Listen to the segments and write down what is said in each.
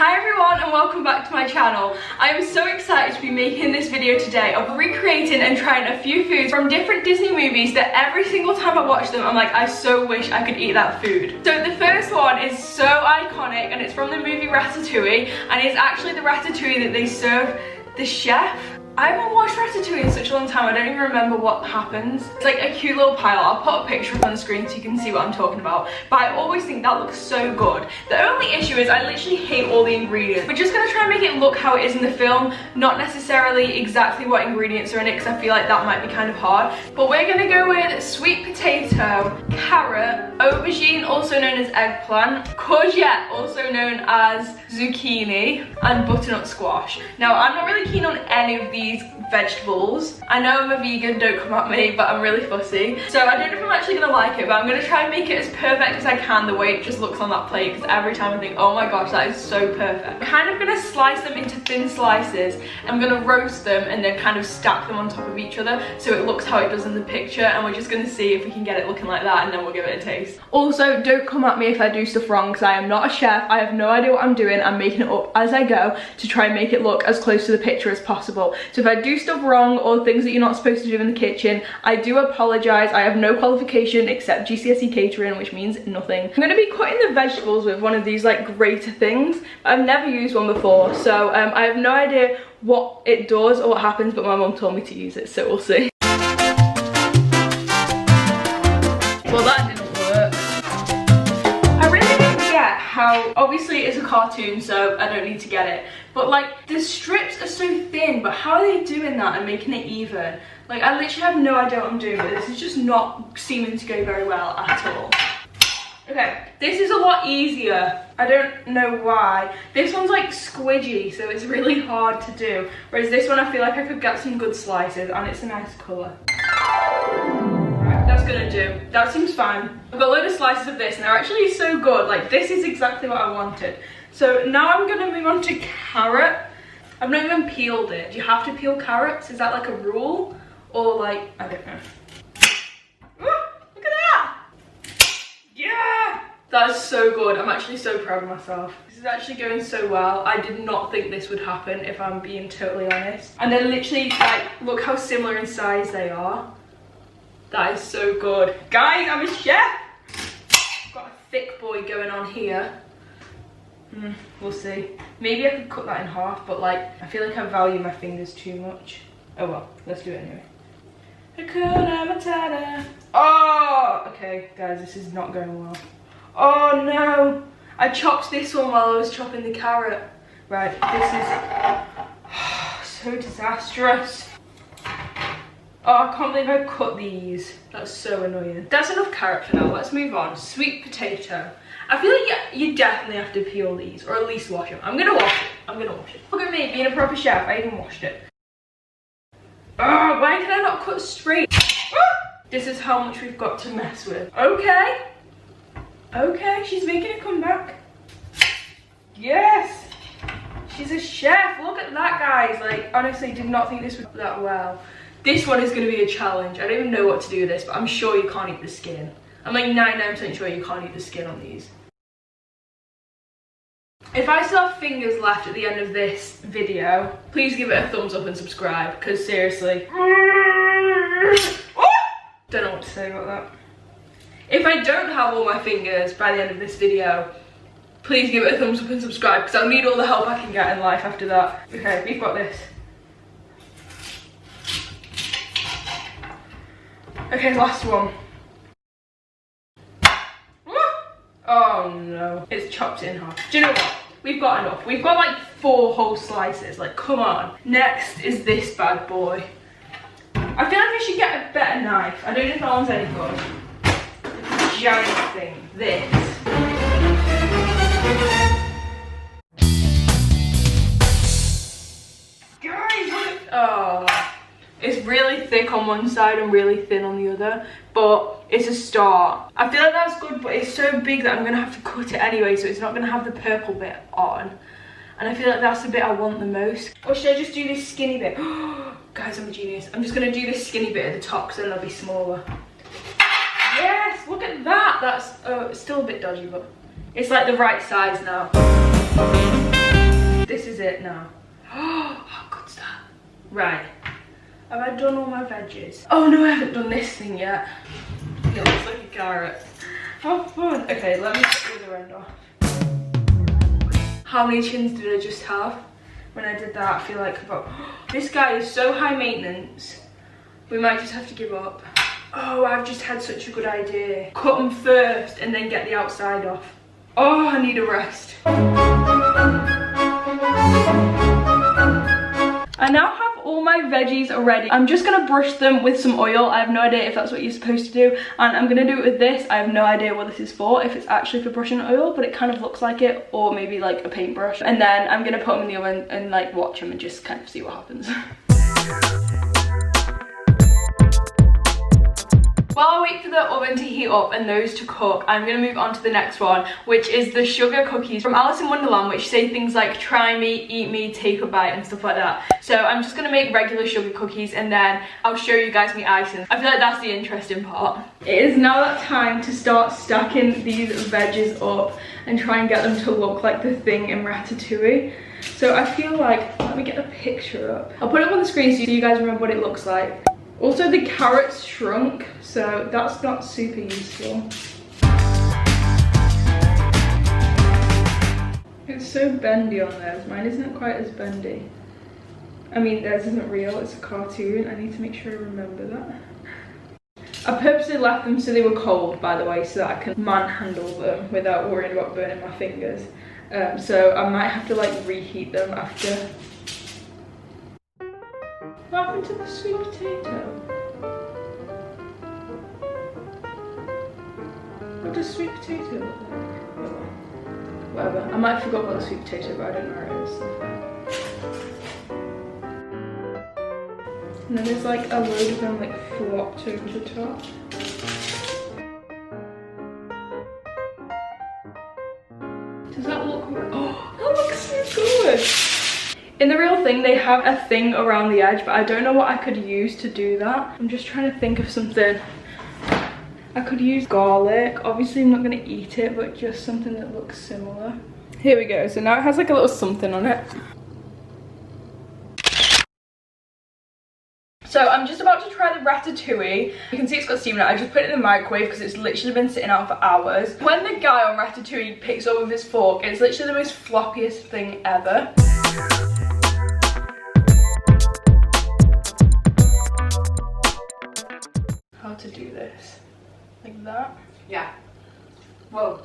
Hi everyone and welcome back to my channel. I am so excited to be making this video today of recreating and trying a few foods from different Disney movies that every single time I watch them I'm like, I so wish I could eat that food. So the first one is so iconic and it's from the movie Ratatouille, and it's actually the ratatouille that they serve the chef. I haven't watched Ratatouille in such a long time, I don't even remember what happens. It's like a cute little pile. I'll put a picture up on the screen so you can see what I'm talking about. But I always think that looks so good. The only issue is I literally hate all the ingredients. We're just gonna try and make it look how it is in the film, not necessarily exactly what ingredients are in it, because I feel like that might be kind of hard. But we're gonna go with sweet potato, carrot, aubergine, also known as eggplant, courgette, also known as zucchini, and butternut squash. Now, I'm not really keen on any of these vegetables. I know I'm a vegan, don't come at me, but I'm really fussy. So I don't know if I'm actually gonna like it, but I'm gonna try and make it as perfect as I can the way it just looks on that plate, because every time I think, oh my gosh, that is so perfect. I'm kind of gonna slice them into thin slices. I'm gonna roast them and then kind of stack them on top of each other so it looks how it does in the picture, and we're just gonna see if we can get it looking like that, and then we'll give it a taste. Also, don't come at me if I do stuff wrong, because I am not a chef. I have no idea what I'm doing. I'm making it up as I go to try and make it look as close to the picture as possible. So if I do stuff wrong or things that you're not supposed to do in the kitchen, I do apologize. I have no qualification except GCSE catering, which means nothing. I'm going to be cutting the vegetables with one of these like grater things. I've never used one before, so I have no idea what it does or what happens, but my mum told me to use it, so we'll see. Well, that didn't work. I really don't get how, obviously it's a cartoon, so I don't need to get it, but like the strips are so thin, but how are they doing that and making it even? Like, I literally have no idea what I'm doing, but this is just not seeming to go very well at all. Okay, this is a lot easier. I don't know why. This one's like squidgy, so it's really hard to do, whereas this one I feel like I could get some good slices, and it's a nice colour. That's gonna do. That seems fine. I've got a load of slices of this and they're actually so good. Like, this is exactly what I wanted. So now I'm gonna move on to carrot. I've not even peeled it. Do you have to peel carrots? Is that like a rule? Or like, I don't know. Ooh, look at that! Yeah! That is so good. I'm actually so proud of myself. This is actually going so well. I did not think this would happen, if I'm being totally honest. And they're literally like, look how similar in size they are. That is so good. Guys, I'm a chef! Got a thick boy going on here. We'll see. Maybe I could cut that in half, but like, I feel like I value my fingers too much. Oh well, let's do it anyway. Hakuna Matata. Oh! Okay, guys, this is not going well. Oh no! I chopped this one while I was chopping the carrot. Right, this is so disastrous. Oh, I can't believe I cut these. That's so annoying. That's enough carrot for now. Let's move on. Sweet potato. I feel like you definitely have to peel these, or at least wash them. I'm gonna wash it. I'm gonna wash it. Look at me being a proper chef. I even washed it. Oh, why can I not cut straight? This is how much we've got to mess with. Okay. Okay, she's making a comeback. Yes. She's a chef. Look at that, guys. Like, honestly, did not think this would go that well. This one is going to be a challenge. I don't even know what to do with this, but I'm sure you can't eat the skin. I'm like 99% sure you can't eat the skin on these. If I still have fingers left at the end of this video, please give it a thumbs up and subscribe, because seriously. Don't know what to say about that. If I don't have all my fingers by the end of this video, please give it a thumbs up and subscribe, because I'll need all the help I can get in life after that. Okay, we've got this. Okay, last one. Oh no, it's chopped in half. Do you know what? We've got enough. We've got like 4 whole slices, like come on. Next is this bad boy. I feel like I should get a better knife. I don't know if that one's any good. It's a giant thing, this. Guys, look at, oh. It's really thick on one side and really thin on the other, but it's a start. I feel like that's good, but it's so big that I'm gonna have to cut it anyway, so it's not gonna have the purple bit on. And I feel like that's the bit I want the most. Or should I just do this skinny bit? Guys, I'm a genius. I'm just gonna do this skinny bit at the top, so then they'll be smaller. Yes, look at that. That's, it's still a bit dodgy, but it's like the right size now. it now. Oh, how good's that? Right. Have I done all my veggies? Oh no, I haven't done this thing yet. It looks like a carrot. How fun. Okay, let me get the other end off. How many chins did I just have? When I did that, I feel like about... This guy is so high maintenance. We might just have to give up. Oh, I've just had such a good idea. Cut them first and then get the outside off. Oh, I need a rest. I now have all my veggies ready. I'm just gonna brush them with some oil. I have no idea if that's what you're supposed to do, and I'm gonna do it with this. I have no idea what this is for, if it's actually for brushing oil, but it kind of looks like it, or maybe like a paintbrush. And then I'm gonna put them in the oven and like watch them and just kind of see what happens. While I wait for the oven to heat up and those to cook, I'm going to move on to the next one, which is the sugar cookies from Alice in Wonderland, which say things like try me, eat me, take a bite and stuff like that. So I'm just going to make regular sugar cookies and then I'll show you guys my icing. I feel like that's the interesting part. It is now that time to start stacking these veggies up and try and get them to look like the thing in Ratatouille. So I feel like, let me get a picture up. I'll put it up on the screen so you guys remember what it looks like. Also, the carrots shrunk, so that's not super useful. It's so bendy on theirs. Mine isn't quite as bendy. I mean, theirs isn't real, it's a cartoon. I need to make sure I remember that. I purposely left them so they were cold, by the way, so that I can manhandle them without worrying about burning my fingers. So I might have to like reheat them after. What happened to the sweet potato? What does sweet potato look like? Oh, whatever. I might have forgot about the sweet potato, but I don't know where it is. And then there's like a load of them like flopped over the top. Does that look right? Oh, that looks so good! In the real thing, they have a thing around the edge, but I don't know what I could use to do that. I'm just trying to think of something. I could use garlic. Obviously, I'm not going to eat it, but just something that looks similar. Here we go. So now it has like a little something on it. So I'm just about to try the ratatouille. You can see it's got steam in it. I just put it in the microwave because it's literally been sitting out for hours. When the guy on ratatouille picks up with his fork, it's literally the most floppiest thing ever. How to do this? Like that? Yeah. Whoa.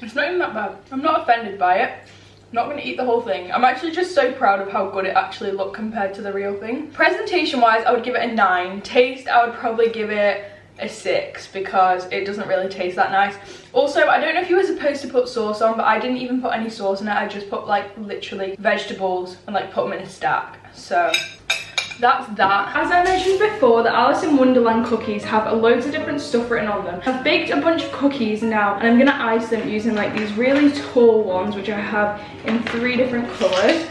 It's not even that bad. I'm not offended by it. I'm not going to eat the whole thing. I'm actually just so proud of how good it actually looked compared to the real thing. Presentation wise, I would give it a 9. Taste, I would probably give it a 6 because it doesn't really taste that nice. Also, I don't know if you were supposed to put sauce on, but I didn't even put any sauce in it. I just put like literally vegetables and like put them in a stack. So that's that. As I mentioned before, the Alice in Wonderland cookies have loads of different stuff written on them. I've baked a bunch of cookies now and I'm gonna ice them using like these really tall ones, which I have in 3 different colors.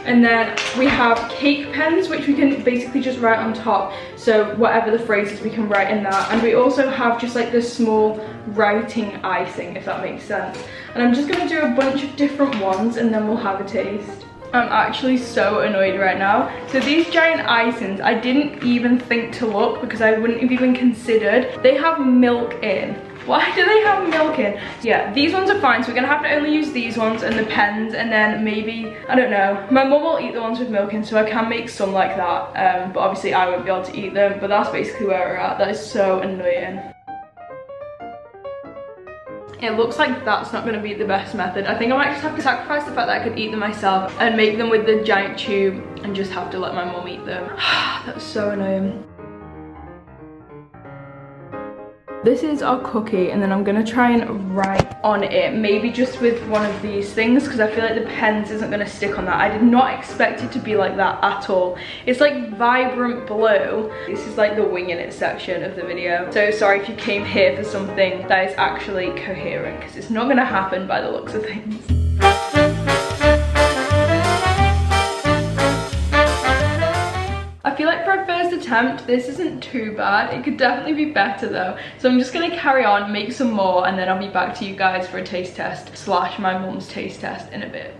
And then we have cake pens, which we can basically just write on top. So whatever the phrase is, we can write in that. And we also have just like this small writing icing, if that makes sense. And I'm just gonna do a bunch of different ones and then we'll have a taste. I'm actually so annoyed right now. So these giant icings, I didn't even think to look because I wouldn't have even considered. They have milk in. Why do they have milk in? Yeah, these ones are fine, so we're gonna have to only use these ones and the pens, and then maybe, I don't know. My mum will eat the ones with milk in, so I can make some like that, but obviously I won't be able to eat them, but that's basically where we're at. That is so annoying. It looks like that's not going to be the best method. I think I might just have to sacrifice the fact that I could eat them myself and make them with the giant tube and just have to let my mum eat them. That's so annoying. This is our cookie, and then I'm gonna try and write on it, maybe just with one of these things, because I feel like the pens isn't gonna stick on that. I did not expect it to be like that at all. It's like vibrant blue. This is like the winging it section of the video. So sorry if you came here for something that is actually coherent, because it's not gonna happen by the looks of things. I feel like for a first attempt, attempt. This isn't too bad. It could definitely be better though. So I'm just gonna carry on, make some more, and then I'll be back to you guys for a taste test slash my mum's taste test in a bit.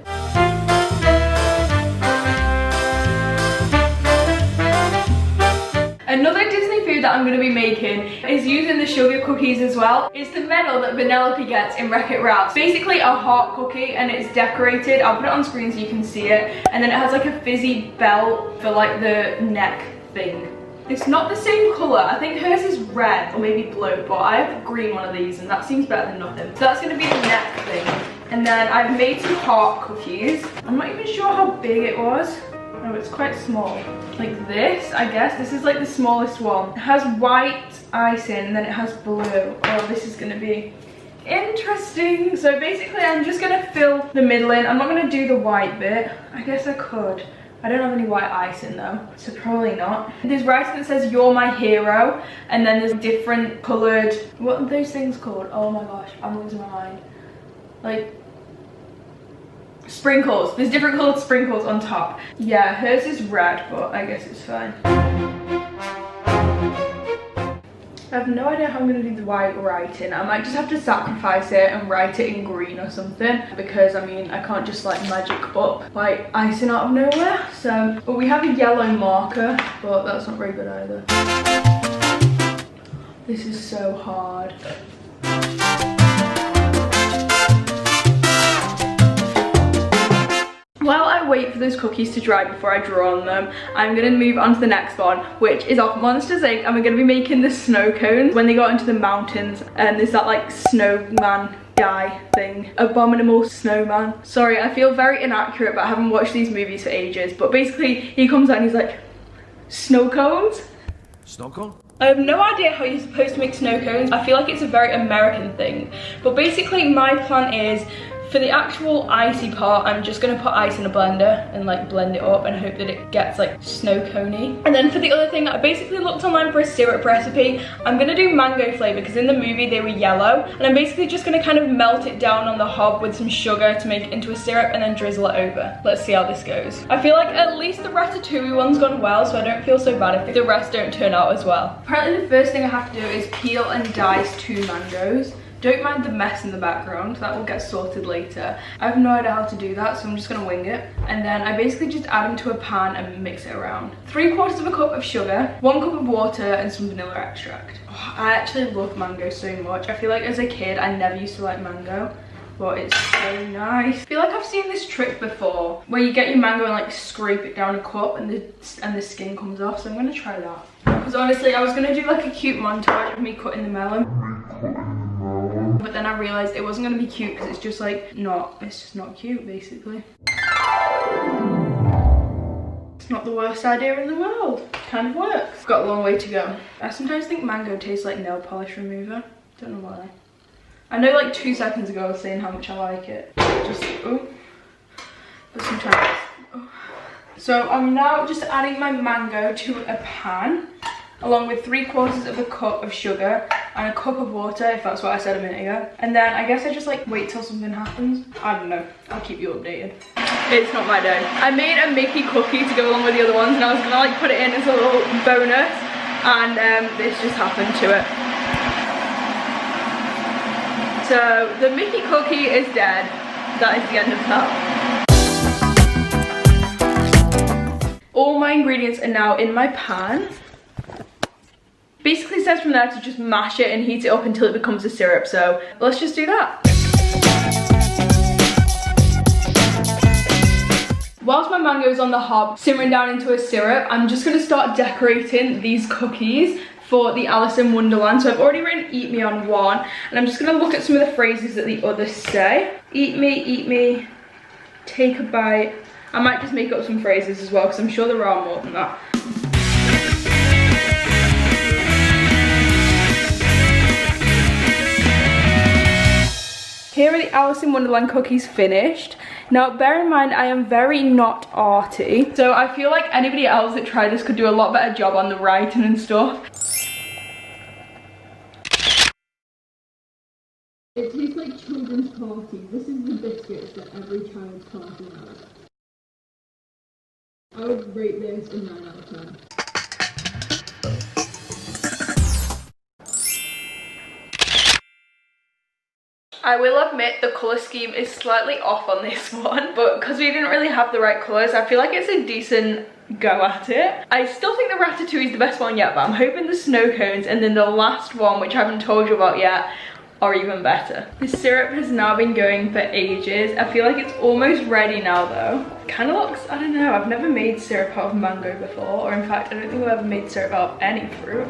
Another Disney food that I'm going to be making is using the sugar cookies as well. It's the medal that Vanellope gets in Wreck-It Ralph. Basically a heart cookie, and it's decorated. I'll put it on screen so you can see it. And then it has like a fizzy belt for like the neck thing. It's not the same colour. I think hers is red or maybe blue, but I have a green one of these and that seems better than nothing. So that's going to be the neck thing. And then I've made some heart cookies. I'm not even sure how big it was. Oh, it's quite small. Like this, I guess. This is like the smallest one. It has white icing and then it has blue. Oh, this is gonna be interesting. So basically I'm just gonna fill the middle in. I'm not gonna do the white bit. I guess I could. I don't have any white icing though, so probably not. There's writing that says "You're my hero," and then there's different coloured, what are those things called? Oh my gosh, I'm losing my mind. Like, sprinkles. There's different coloured sprinkles on top. Yeah, hers is red, but I guess it's fine. I have no idea how I'm going to do the white writing. I might just have to sacrifice it and write it in green or something, because I mean I can't just like magic up white icing out of nowhere. So, but we have a yellow marker, but that's not very good either. This is so hard. While I wait for those cookies to dry before I draw on them, I'm going to move on to the next one, which is off Monsters Inc. and we're going to be making the snow cones. When they go into the mountains and there's that like snowman guy thing. Abominable snowman. Sorry, I feel very inaccurate, but I haven't watched these movies for ages. But basically he comes out and he's like, snow cones? Snow cone? I have no idea how you're supposed to make snow cones. I feel like it's a very American thing. But basically my plan is, for the actual icy part, I'm just gonna put ice in a blender and like blend it up and hope that it gets like snow coney. And then for the other thing, I basically looked online for a syrup recipe. I'm gonna do mango flavor because in the movie they were yellow. And I'm basically just gonna kind of melt it down on the hob with some sugar to make it into a syrup and then drizzle it over. Let's see how this goes. I feel like at least the ratatouille one's gone well, so I don't feel so bad if the rest don't turn out as well. Apparently the first thing I have to do is peel and dice 2 mangoes. Don't mind the mess in the background, that will get sorted later. I have no idea how to do that, so I'm just gonna wing it. And then I basically just add them to a pan and mix it around. 3/4 cup of sugar, 1 cup of water, and some vanilla extract. Oh, I actually love mango so much. I feel like as a kid, I never used to like mango, but it's so nice. I feel like I've seen this trick before, where you get your mango and like scrape it down a cup and the skin comes off, so I'm gonna try that. Because honestly, I was gonna do like a cute montage of me cutting the melon. But then I realised it wasn't going to be cute because it's just like it's just not cute basically. It's not the worst idea in the world. It kind of works. Got a long way to go. I sometimes think mango tastes like nail polish remover. Don't know why. I know like 2 seconds ago I was saying how much I like it. Just, oh. But sometimes, oh. So I'm now just adding my mango to a pan, along with 3/4 cup of sugar and a cup of water, if that's what I said a minute ago. And then I guess I just like wait till something happens. I don't know, I'll keep you updated. It's not my day. I made a Mickey cookie to go along with the other ones and I was gonna like put it in as a little bonus, and this just happened to it. So the Mickey cookie is dead. That is the end of that. All my ingredients are now in my pan. Basically it says from there to just mash it and heat it up until it becomes a syrup, so let's just do that. Whilst my mango is on the hob simmering down into a syrup, I'm just going to start decorating these cookies for the Alice in Wonderland. So I've already written "eat me" on one, and I'm just going to look at some of the phrases that the others say. Eat me, take a bite. I might just make up some phrases as well because I'm sure there are more than that. Here are the Alice in Wonderland cookies finished. Now bear in mind I am very not arty, so I feel like anybody else that tried this could do a lot better job on the writing and stuff. It tastes like children's party. This is the biscuits that every child's party has. I would rate this a 9 out of 10. I will admit the colour scheme is slightly off on this one, but because we didn't really have the right colours, I feel like it's a decent go at it. I still think the ratatouille is the best one yet, but I'm hoping the snow cones and then the last one, which I haven't told you about yet, are even better. The syrup has now been going for ages. I feel like it's almost ready now though. Kind of looks, I don't know, I've never made syrup out of mango before, or in fact I don't think I've ever made syrup out of any fruit.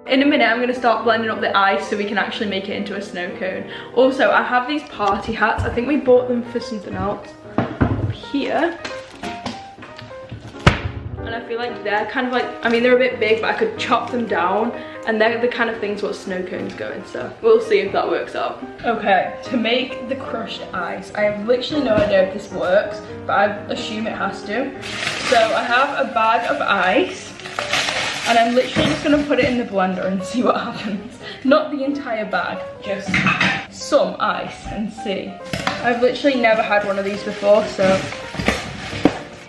In a minute I'm going to start blending up the ice so we can actually make it into a snow cone. Also, I have these party hats. I think we bought them for something else. Up here. And I feel like they're kind of like, I mean they're a bit big, but I could chop them down and they're the kind of things what snow cones go in, so we'll see if that works out. Okay, to make the crushed ice, I have literally no idea if this works, but I assume it has to. So I have a bag of ice and I'm literally just gonna put it in the blender and see what happens. Not the entire bag, just some ice and see. I've literally never had one of these before, so.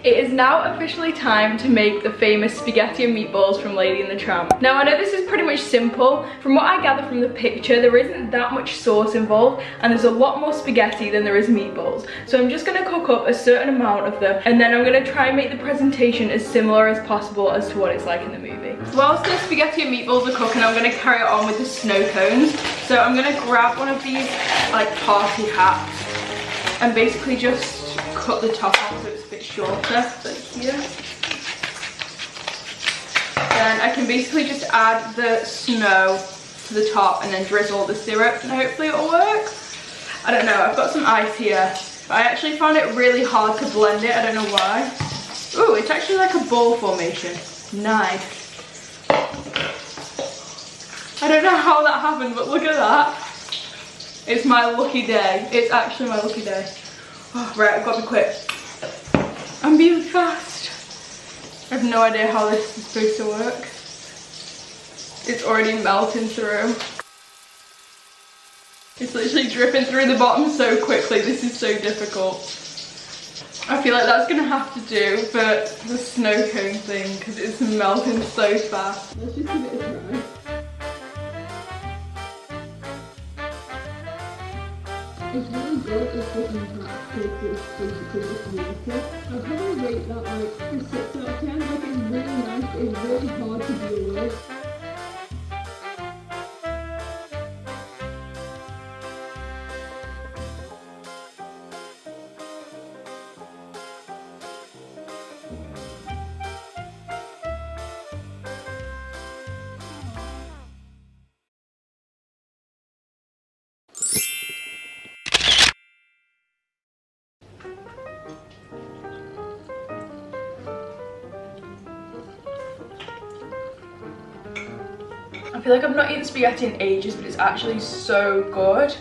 It is now officially time to make the famous spaghetti and meatballs from Lady and the Tramp. Now I know this is pretty much simple. From what I gather from the picture, there isn't that much sauce involved and there's a lot more spaghetti than there is meatballs. So I'm just gonna cook up a certain amount of them and then I'm gonna try and make the presentation as similar as possible as to what it's like in the movie. Whilst the spaghetti and meatballs are cooking, I'm gonna carry it on with the snow cones. So I'm gonna grab one of these like party hats and basically just cut the top off so it's a bit shorter, like here. Then I can basically just add the snow to the top and then drizzle the syrup and hopefully it'll work. I don't know, I've got some ice here, but I actually found it really hard to blend it, I don't know why. Ooh, it's actually like a ball formation. Nice. I don't know how that happened, but look at that. It's my lucky day. It's actually my lucky day. Oh, right, I've got to be quick. I'm being fast. I have no idea how this is supposed to work. It's already melting through. It's literally dripping through the bottom so quickly. This is so difficult. I feel like that's gonna have to do for the snow cone thing because it's melting so fast. Let's just give it a try. It's really good if this is not basically just water. I'll probably rate that like a 6 out of 10. Like it's really nice, but it's really hard to deal with. I feel like I've not eaten spaghetti in ages, but it's actually so good.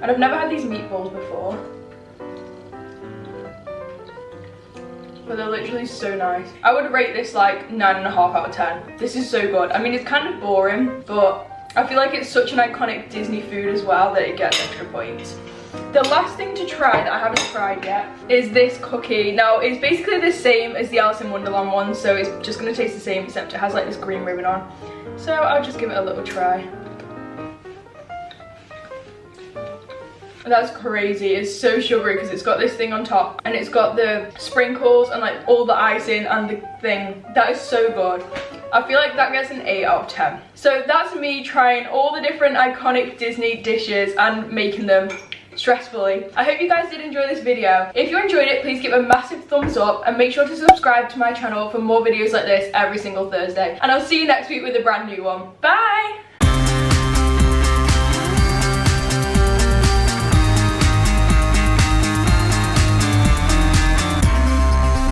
And I've never had these meatballs before. But they're literally so nice. I would rate this like 9.5 out of 10. This is so good. I mean, it's kind of boring, but I feel like it's such an iconic Disney food as well that it gets extra points. The last thing to try that I haven't tried yet is this cookie. Now, it's basically the same as the Alice in Wonderland one, so it's just gonna taste the same, except it has like this green ribbon on. So I'll just give it a little try. That's crazy. It's so sugary because it's got this thing on top and it's got the sprinkles and like all the icing and the thing. That is so good. I feel like that gets an 8 out of 10. So that's me trying all the different iconic Disney dishes and making them stressfully. I hope you guys did enjoy this video. If you enjoyed it, please give a massive thumbs up and make sure to subscribe to my channel for more videos like this every single Thursday. And I'll see you next week with a brand new one. Bye!